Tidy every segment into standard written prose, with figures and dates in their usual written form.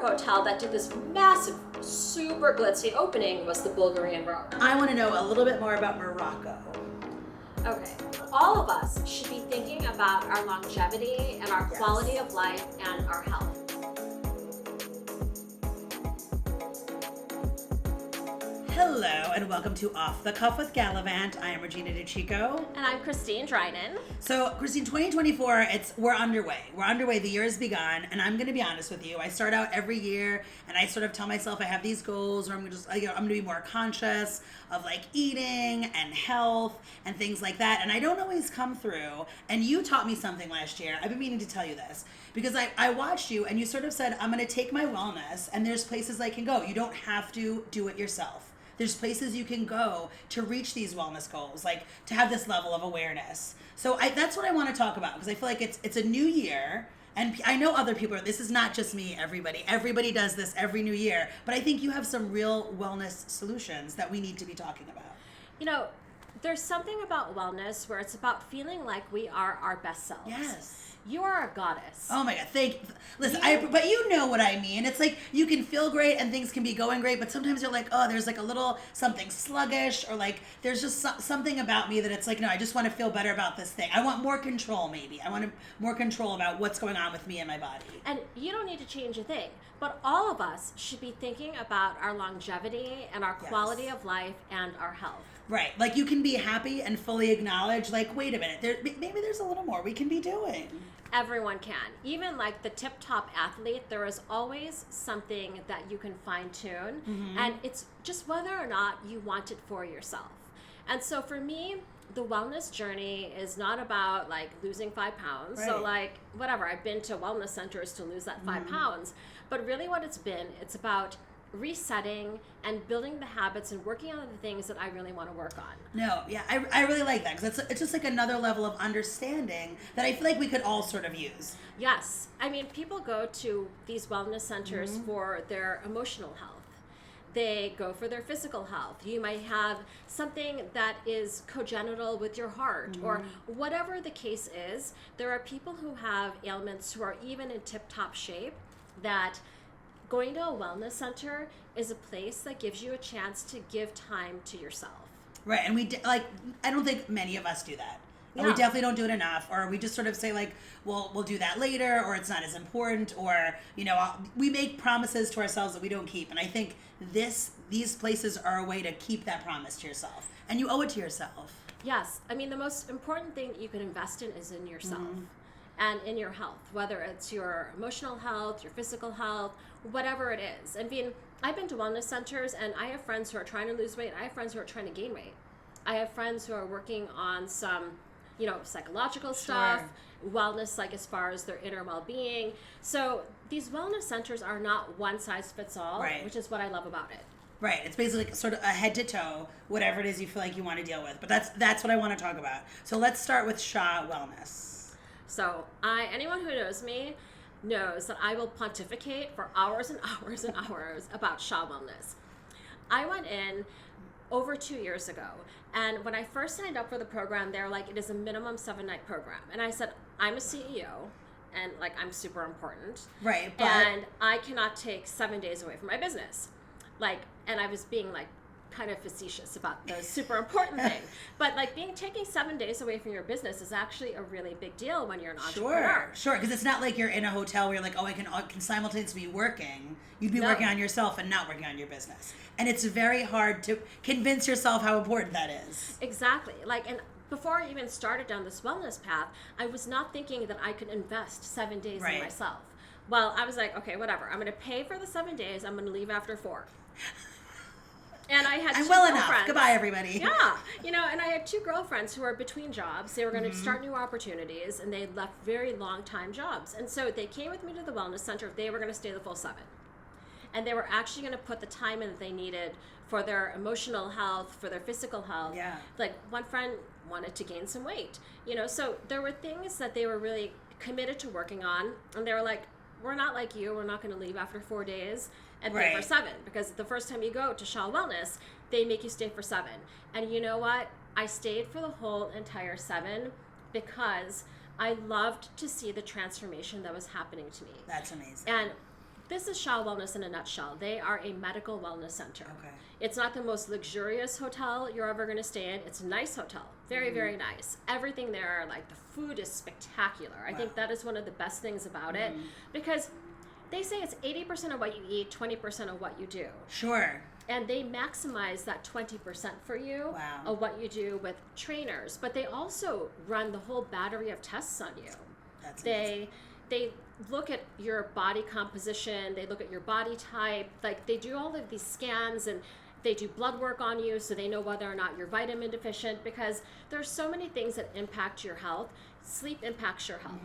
hotel that did this massive, super glitzy opening was the Bulgarian Road. I want to know a little bit more about Morocco. Okay, all of us should be thinking about our longevity and our quality of life and our health. Hello and welcome to Off the Cuff with Gallivant. I am Regina DeChico. And I'm Christine Dryden. So, Christine, 2024, we're underway. We're underway. The year has begun, and I'm going to be honest with you. I start out every year, and I sort of tell myself I have these goals, or I'm going to be more conscious of like eating and health and things like that. And I don't always come through. And you taught me something last year. I've been meaning to tell you this because I watched you, and you sort of said, I'm going to take my wellness, and there's places I can go. You don't have to do it yourself. There's places you can go to reach these wellness goals, like to have this level of awareness. So that's what I want to talk about because I feel like it's a new year. And I know other people, this is not just me, everybody does this every new year. But I think you have some real wellness solutions that we need to be talking about. You know, there's something about wellness where it's about feeling like we are our best selves. Yes. You are a goddess. Oh my God, but you know what I mean. It's like you can feel great and things can be going great, but sometimes you're like, oh, there's like a little something sluggish, or like there's just something about me that it's like, no, I just want to feel better about this thing. I want more control maybe. I want more control about what's going on with me and my body. And you don't need to change a thing, but all of us should be thinking about our longevity and our quality of life and our health. Right. Like you can be happy and fully acknowledge, like, wait a minute, maybe there's a little more we can be doing. Everyone can. Even like the tip-top athlete, there is always something that you can fine-tune. Mm-hmm. And it's just whether or not you want it for yourself. And so for me, the wellness journey is not about like losing 5 pounds. Right. So like, whatever, I've been to wellness centers to lose that 5 pounds. But really what it's about resetting and building the habits and working on the things that I really want to work on. No, yeah, I really like that because it's just like another level of understanding that I feel like we could all sort of use. Yes. I mean, people go to these wellness centers for their emotional health. They go for their physical health. You might have something that is congenital with your heart or whatever the case is. There are people who have ailments who are even in tip-top shape that going to a wellness center is a place that gives you a chance to give time to yourself. Right, and I don't think many of us do that. Yeah. We definitely don't do it enough, or we just sort of say like, well, we'll do that later, or it's not as important, or, you know, we make promises to ourselves that we don't keep. And I think these places are a way to keep that promise to yourself, and you owe it to yourself. Yes, I mean, the most important thing that you can invest in is in yourself. And in your health, whether it's your emotional health, your physical health, whatever it is. I mean, I've been to wellness centers and I have friends who are trying to lose weight. I have friends who are trying to gain weight. I have friends who are working on some, you know, psychological stuff, wellness, like as far as their inner well-being. So these wellness centers are not one size fits all, which is what I love about it. Right. It's basically like sort of a head to toe, whatever it is you feel like you want to deal with. But that's what I want to talk about. So let's start with Sha Wellness. So anyone who knows me knows that I will pontificate for hours and hours and hours about Sha Wellness. I went in over 2 years ago, and when I first signed up for the program, they were like, it is a minimum 7-night program. And I said, I'm a CEO, and like I'm super important. Right. But... And I cannot take 7 days away from my business. Like, and I was being like, kind of facetious about the super important thing, but like taking 7 days away from your business is actually a really big deal when you're an entrepreneur. Sure, because it's not like you're in a hotel where you're like, oh, I can simultaneously be working. You'd be working on yourself and not working on your business, and it's very hard to convince yourself how important that is. Exactly, like, and before I even started down this wellness path, I was not thinking that I could invest 7 days in myself. Well, I was like, okay, whatever. I'm going to pay for the 7 days. I'm going to leave after 4. And I had two girlfriends. Goodbye, everybody. Yeah. You know, and I had 2 girlfriends who were between jobs. They were going to start new opportunities, and they left very long-time jobs. And so they came with me to the wellness center. They were going to stay the full 7. And they were actually going to put the time in that they needed for their emotional health, for their physical health. Yeah. Like, one friend wanted to gain some weight. You know, so there were things that they were really committed to working on. And they were like, we're not like you. We're not going to leave after 4 days and pay for 7, because the first time you go to Sha Wellness, they make you stay for 7. And you know what? I stayed for the whole entire 7 because I loved to see the transformation that was happening to me. That's amazing. And this is Shaw Wellness in a nutshell. They are a medical wellness center. Okay. It's not the most luxurious hotel you're ever going to stay in. It's a nice hotel. Very, very nice. Everything there, like the food is spectacular. I think that is one of the best things about it, because they say it's 80% of what you eat, 20% of what you do. Sure. And they maximize that 20% for you of what you do with trainers. But they also run the whole battery of tests on you. That's amazing. They look at your body composition, they look at your body type, like they do all of these scans, and they do blood work on you so they know whether or not you're vitamin deficient, because there's so many things that impact your health. Sleep impacts your health,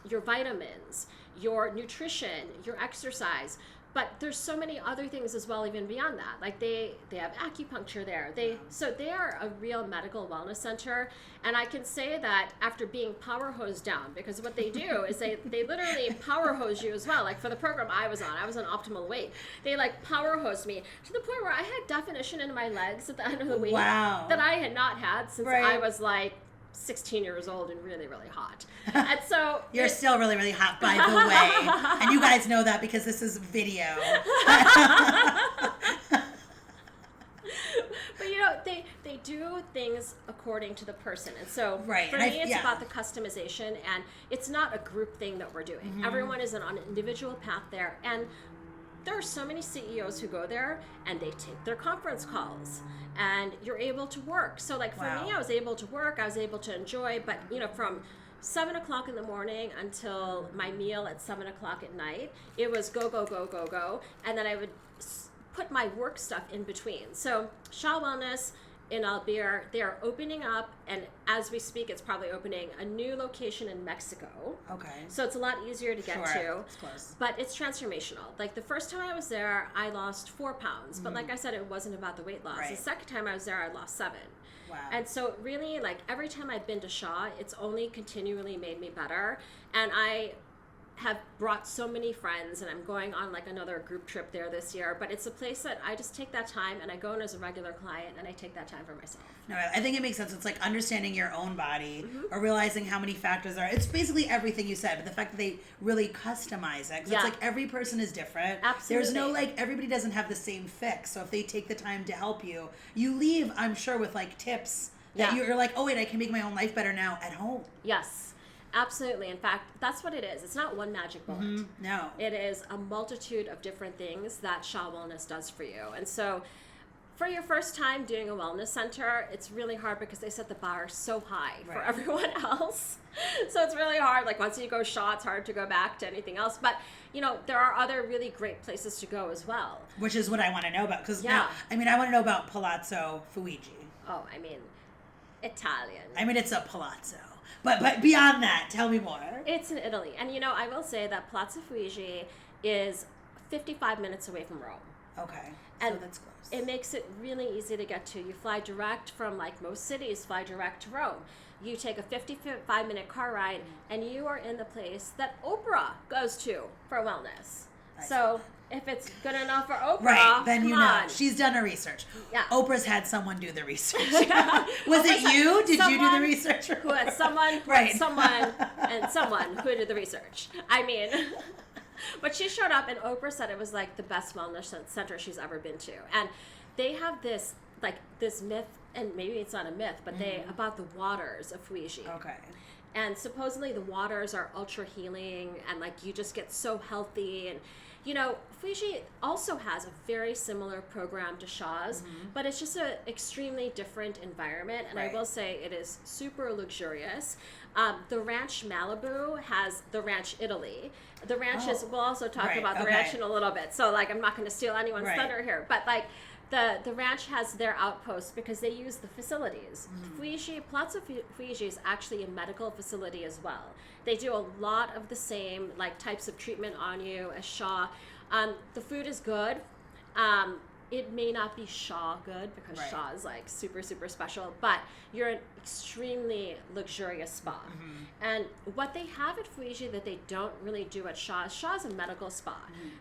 your vitamins, your nutrition, your exercise. But there's so many other things as well, even beyond that. Like they have acupuncture there. So they are a real medical wellness center. And I can say that after being power hosed down, because what they do is they literally power hose you as well. Like for the program I was on optimal weight. They like power hosed me to the point where I had definition in my legs at the end of the week that I had not had since I was like 16 years old and really, really hot. And so you're still really, really hot, by the way. And you guys know that because this is video. But you know, they do things according to the person. And so for me, it's about the customization, and it's not a group thing that we're doing. Everyone is on an individual path there. And there are so many CEOs who go there and they take their conference calls, and you're able to work. So like for me, I was able to work, I was able to enjoy, but you know, from 7 o'clock in the morning until my meal at 7 o'clock at night, it was go, go, go, go, go. And then I would put my work stuff in between. So Shaw Wellness in Albir, they are opening up, and as we speak, it's probably opening a new location in Mexico. Okay. So it's a lot easier to get to. It's close. But it's transformational. Like the first time I was there, I lost 4 pounds. But like I said, it wasn't about the weight loss. The second time I was there, I lost 7. Wow. And so really, like every time I've been to Shaw, it's only continually made me better. And I have brought so many friends, and I'm going on like another group trip there this year. But it's a place that I just take that time, and I go in as a regular client, and I take that time for myself. No, I think it makes sense. It's like understanding your own body, or realizing how many factors there are. It's basically everything you said, but the fact that they really customize it. 'Cause it's like every person is different. Absolutely. There's no like, everybody doesn't have the same fix. So if they take the time to help you, you leave, I'm sure, with like tips that you're like, oh wait, I can make my own life better now at home. Yes. Absolutely. In fact, that's what it is. It's not one magic bullet. No. It is a multitude of different things that Shaw Wellness does for you. And so for your first time doing a wellness center, it's really hard because they set the bar so high for everyone else. So it's really hard. Like once you go Shaw, it's hard to go back to anything else. But, you know, there are other really great places to go as well. Which is what I want to know about. Because now, I mean, I want to know about Palazzo Fuigi. Oh, I mean, Italian. I mean, it's a palazzo. But beyond that, tell me more. It's in Italy. And, you know, I will say that Palazzo Fuigi is 55 minutes away from Rome. Okay. And so that's close. It makes it really easy to get to. You fly direct from, like most cities, fly direct to Rome. You take a 55-minute car ride, and you are in the place that Oprah goes to for wellness. So if it's good enough for Oprah, then you know. She's done her research. Yeah. Oprah's had someone do the research. Was it you? Did you do the research? Who had someone, someone who did the research. I mean, but she showed up, and Oprah said it was like the best wellness center she's ever been to. And they have this myth, and maybe it's not a myth, but about the waters of Fuigi. Okay. And supposedly the waters are ultra healing, and like you just get so healthy. And you know, Fuigi also has a very similar program to Shaw's, but it's just an extremely different environment. And I will say it is super luxurious. The Ranch Malibu has the Ranch Italy. The ranch is, we'll also talk about the ranch in a little bit. So like, I'm not going to steal anyone's thunder here, but like, the ranch has their outposts because they use the facilities. Palazzo Fuigi is actually a medical facility as well. They do a lot of the same like types of treatment on you as Shaw. The food is good. It may not be Shaw good because Shaw is like super, super special, but you're an extremely luxurious spa. And what they have at Fuigi that they don't really do at Shaw's a medical spa.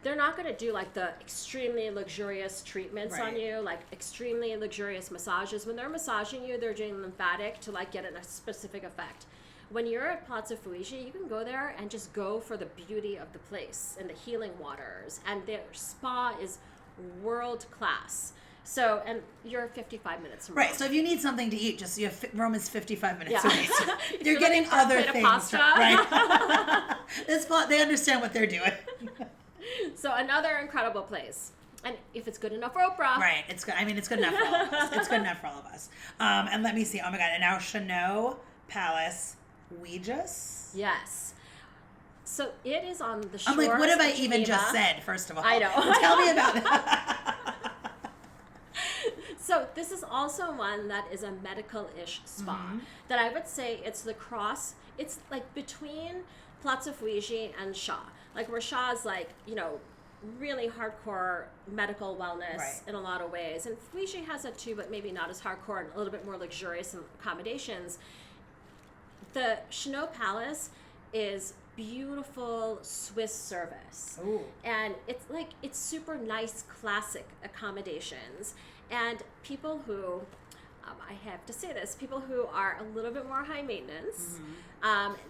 They're not going to do like the extremely luxurious treatments on you, like extremely luxurious massages. When they're massaging you, they're doing lymphatic to like get a specific effect. When you're at Palazzo Fuigi, you can go there and just go for the beauty of the place and the healing waters. And their spa is world class. So, and you're 55 minutes from Rome. Right. So if you need something to eat, just Rome is 55 minutes Yeah. away. So you're getting other things. Pasta. Right. They understand what they're doing. So another incredible place. And if it's good enough for Oprah. Right. It's good. I mean, it's good enough for all of us. It's good enough for all of us. And let me see. Oh my God. And now Chanel Palace, Ouija's. Yes. So it is on the shores. I'm like, what have I of even Geneva. just said, first of all? I know. Tell me about that. So this is also one that is a medical-ish spa that I would say it's the cross. It's like between Palazzo Fuigi and Shaw. Like where Shaw is like, you know, really hardcore medical wellness in a lot of ways. And Fuigi has that too, but maybe not as hardcore and a little bit more luxurious in accommodations. The Chanel Palace is beautiful Swiss service. Ooh. And it's super nice classic accommodations. And people who, I have to say this, people who are a little bit more high maintenance,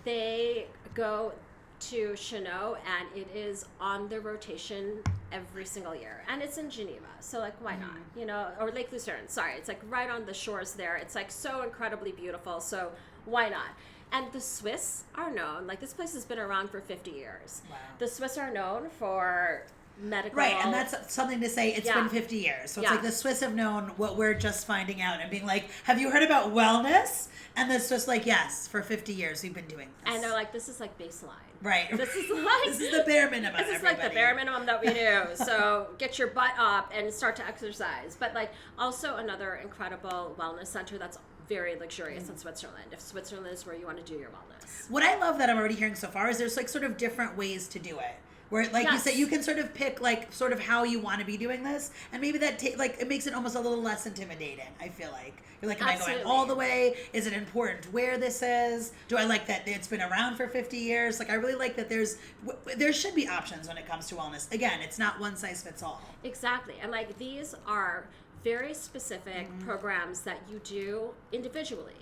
they go to Chanel, and it is on the rotation every single year. And it's in Geneva, so like, why not? You know, or Lake Lucerne, sorry. It's like right on the shores there. It's like so incredibly beautiful, so why not? And the Swiss are known, like this place has been around for 50 years. Wow. The Swiss are known for medical. Right, and that's something to say. It's been 50 years. So it's like the Swiss have known what we're just finding out and being like, have you heard about wellness? And the Swiss like, yes, for 50 years we've been doing this. And they're like, this is like baseline. Right. This is like this is the bare minimum. This is like the bare minimum that we do. So get your butt up and start to exercise. But like also another incredible wellness center that's very luxurious in Switzerland. If Switzerland is where you want to do your wellness. What I love that I'm already hearing so far is there's like sort of different ways to do it. Where, like you said, you can sort of pick, like, sort of how you want to be doing this. And maybe that, like, it makes it almost a little less intimidating, I feel like. You're like, am I going all the way? Is it important where this is? Do I like that it's been around for 50 years? Like, I really like that there should be options when it comes to wellness. Again, it's not one size fits all. Exactly. And, like, these are very specific programs that you do individually.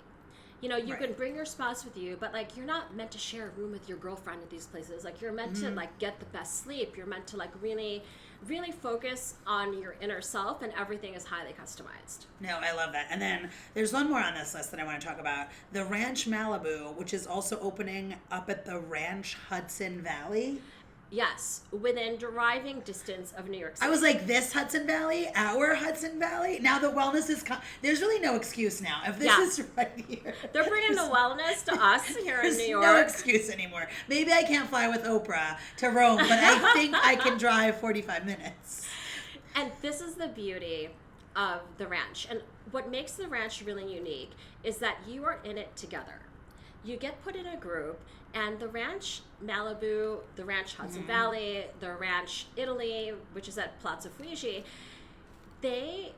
You know, you can bring your spouse with you, but like you're not meant to share a room with your girlfriend at these places. Like you're meant to like get the best sleep. You're meant to like really, really focus on your inner self, and everything is highly customized. No, I love that. And then there's one more on this list that I want to talk about. The Ranch Malibu, which is also opening up at the Ranch Hudson Valley. Yes, within driving distance of New York City. I was like, this Hudson Valley, our Hudson Valley. Now the wellness is, there's really no excuse now. If this is right here. They're bringing the wellness to us here in New York. There's no excuse anymore. Maybe I can't fly with Oprah to Rome, but I think I can drive 45 minutes. And this is the beauty of the ranch. And what makes the ranch really unique is that you are in it together. You get put in a group, and the Ranch Malibu, the Ranch Hudson Valley, the Ranch Italy, which is at Palazzo Fuigi, they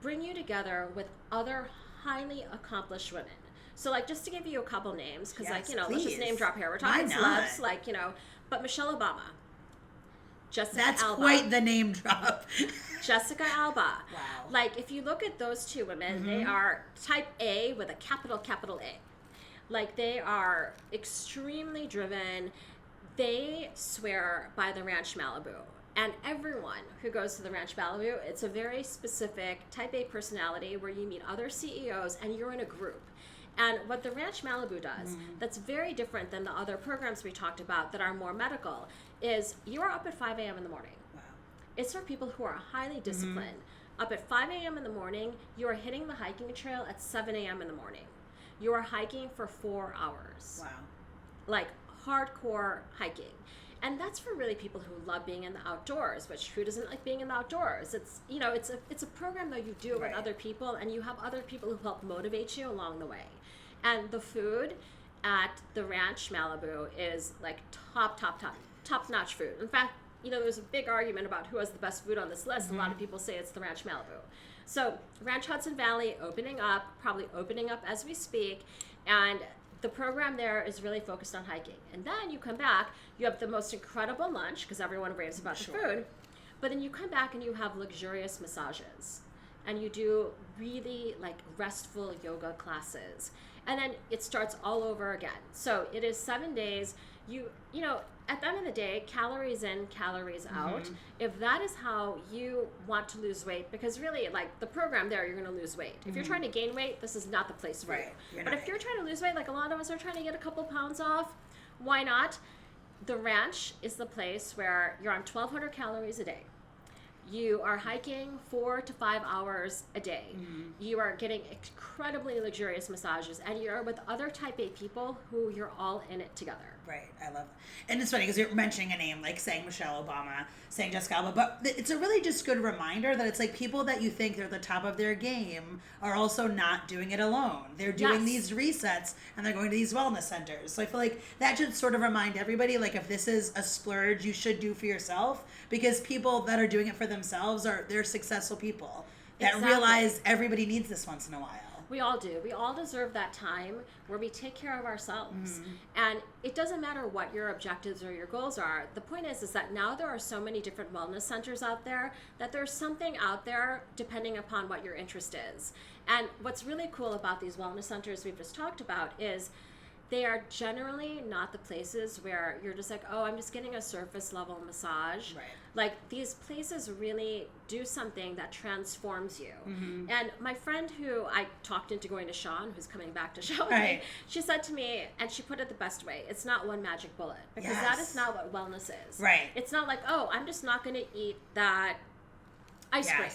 bring you together with other highly accomplished women. So, like, just to give you a couple names, because, like, you know, let's just name drop here. We're talking celebs, like, you know, but Michelle Obama, Jessica Alba. That's quite the name drop. Jessica Alba. Wow. Like, if you look at those two women, they are type A with a capital A. Like, they are extremely driven. They swear by the Ranch Malibu. And everyone who goes to the Ranch Malibu, it's a very specific type A personality where you meet other CEOs and you're in a group. And what the Ranch Malibu does, that's very different than the other programs we talked about that are more medical, is you are up at 5 a.m. in the morning. Wow. It's for people who are highly disciplined. Up at 5 a.m. in the morning, you are hitting the hiking trail at 7 a.m. in the morning. You are hiking for 4 hours. Wow. Like hardcore hiking. And that's for really people who love being in the outdoors, which who doesn't like being in the outdoors? It's, you know, it's a program that you do with other people, and you have other people who help motivate you along the way. And the food at the Ranch Malibu is like top-notch food. In fact, you know, there's a big argument about who has the best food on this list. A lot of people say it's the Ranch Malibu. So Ranch Hudson Valley probably opening up as we speak, and the program there is really focused on hiking. And then you come back, you have the most incredible lunch, because everyone raves about the food, but then you come back and you have luxurious massages. and you do really like restful yoga classes. And then it starts all over again. So it is 7 days. You know, at the end of the day, calories in, calories out. If that is how you want to lose weight, because really, like the program there, you're going to lose weight. If you're trying to gain weight, this is not the place for you. But if you're trying to lose weight, like a lot of us are trying to get a couple pounds off, why not? The ranch is the place where you're on 1,200 calories a day. You are hiking 4 to 5 hours a day. You are getting incredibly luxurious massages, and you're with other type A people who you're all in it together. Right. I love it. And it's funny because you're mentioning a name, like saying Michelle Obama, saying Jessica Alba, but it's a really just good reminder that it's like people that you think they're at the top of their game are also not doing it alone. They're doing these resets and they're going to these wellness centers. So I feel like that should sort of remind everybody, like if this is a splurge you should do for yourself, because people that are doing it for themselves they're successful people that realize everybody needs this once in a while. We all do. We all deserve that time where we take care of ourselves. And it doesn't matter what your objectives or your goals are. The point is that now there are so many different wellness centers out there that there's something out there depending upon what your interest is. And what's really cool about these wellness centers we've just talked about is they are generally not the places where you're just like, oh, I'm just getting a surface level massage. Right. Like these places really do something that transforms you. And my friend who I talked into going to Sean, who's coming back to show me, she said to me, and she put it the best way, it's not one magic bullet, because that is not what wellness is. Right. It's not like, oh, I'm just not going to eat that ice cream.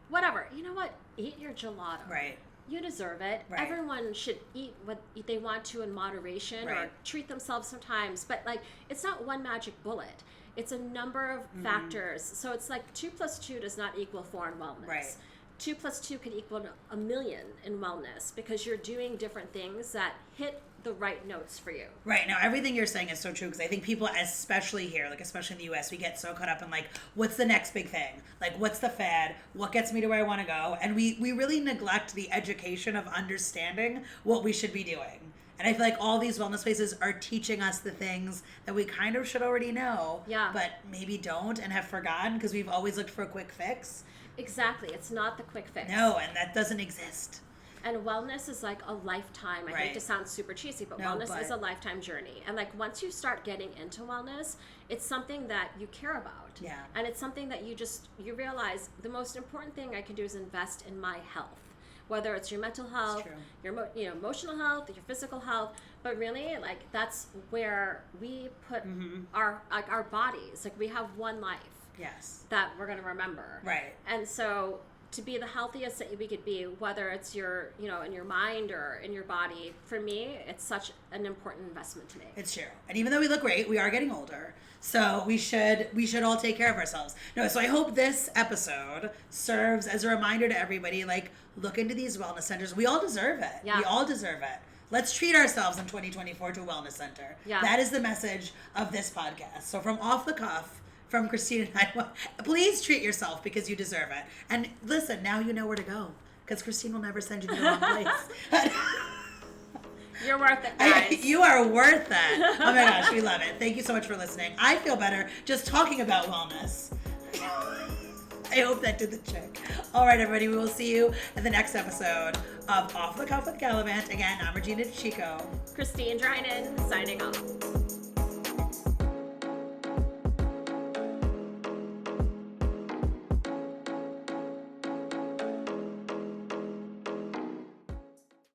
Whatever. You know what? Eat your gelato. Right. You deserve it. Everyone should eat what they want to in moderation or treat themselves sometimes. But like, it's not one magic bullet. It's a number of factors. So it's like 2 + 2 does not equal 4 in wellness. Right. 2 + 2 can equal a million in wellness, because you're doing different things that hit the right notes for you. Right. Now, everything you're saying is so true, because I think people, especially here, like especially in the U.S., we get so caught up in like, what's the next big thing? Like, what's the fad? What gets me to where I want to go? And we really neglect the education of understanding what we should be doing. And I feel like all these wellness places are teaching us the things that we kind of should already know, but maybe don't and have forgotten because we've always looked for a quick fix. Exactly. It's not the quick fix. No, and that doesn't exist. And wellness is like a lifetime. I hate to sound super cheesy, but wellness is a lifetime journey. And like once you start getting into wellness, it's something that you care about. Yeah. And it's something that you realize the most important thing I can do is invest in my health. Whether it's your mental health, your emotional health, your physical health, but really like that's where we put our bodies. Like we have one life. Yes. That we're going to remember. Right. And so to be the healthiest that we could be, whether it's your, in your mind or in your body, for me, it's such an important investment to make. It's true. And even though we look great, we are getting older. So we should all take care of ourselves. No, so I hope this episode serves as a reminder to everybody, like, look into these wellness centers. We all deserve it. Yeah. We all deserve it. Let's treat ourselves in 2024 to a wellness center. Yeah. That is the message of this podcast. So from off the cuff, from Christine and I, please treat yourself because you deserve it. And listen, now you know where to go because Christine will never send you to the wrong place. You're worth it, guys. You are worth it. Oh my gosh, we love it. Thank you so much for listening. I feel better just talking about wellness. I hope that did the trick. All right, everybody, we will see you in the next episode of Off the Cuff with Gallivant. Again, I'm Regina Chico. Christine Drynan, signing off.